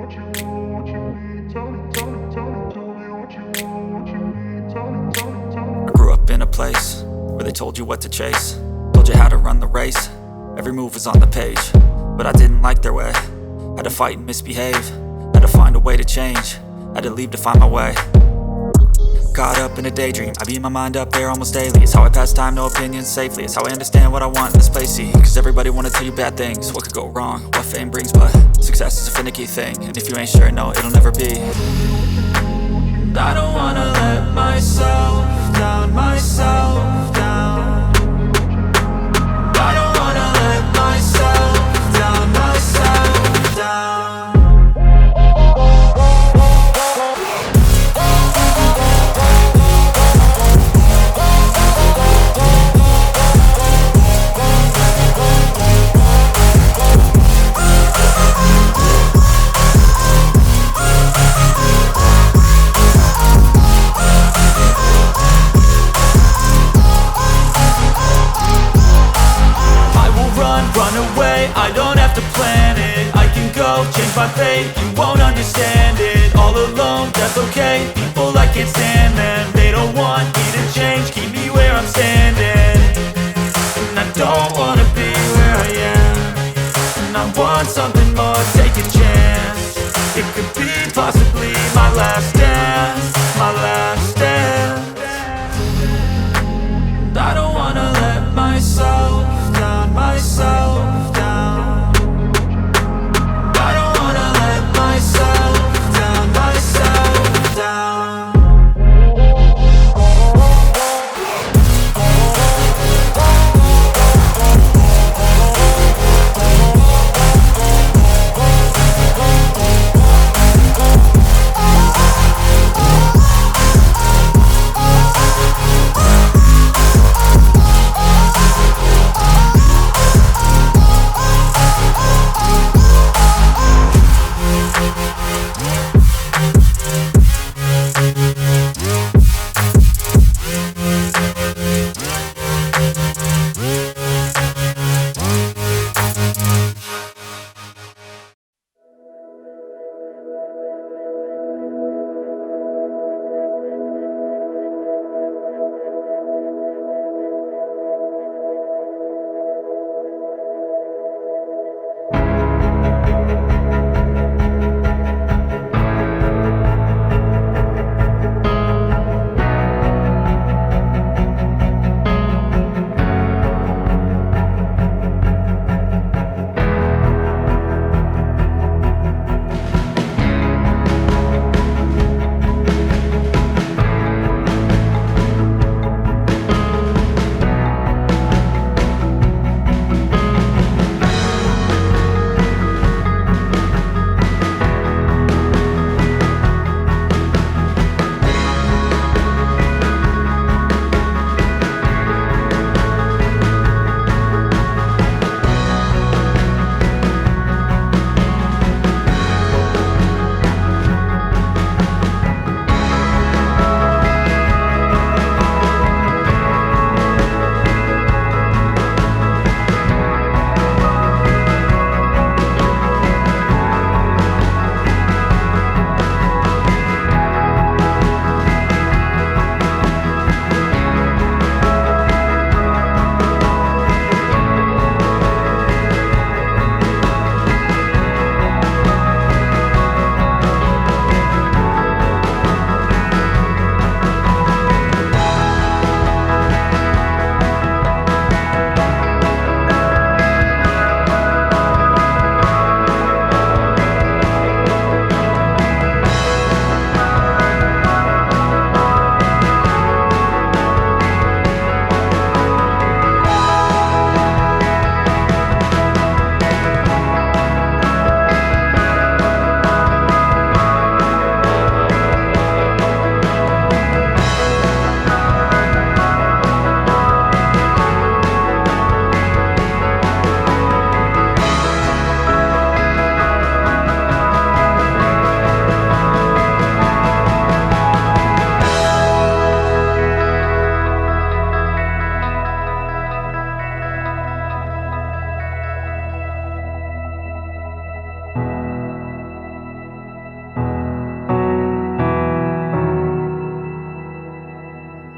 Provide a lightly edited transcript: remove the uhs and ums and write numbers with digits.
I grew up in a place where they told you what to chase, told you how to run the race. Every move was on the page, but I didn't like their way. Had to fight and misbehave, had to find a way to change, had to leave to find my way. Caught up in a daydream, I beat my mind up there almost daily. It's how I pass time, no opinions safely. It's how I understand what I want in this place, see. Cause everybody wanna tell you bad things, what could go wrong, what fame brings. But success is a finicky thing, and if you ain't sure, no, it'll never be. I don't wanna let myself down, myself down. I don't wanna let myself down, myself down. Run away, I don't have to plan it. I can go, change my fate, you won't understand it. All alone, that's okay, people I can't stand them. They don't want me to change, keep me where I'm standing. And I don't wanna be where I am, and I want something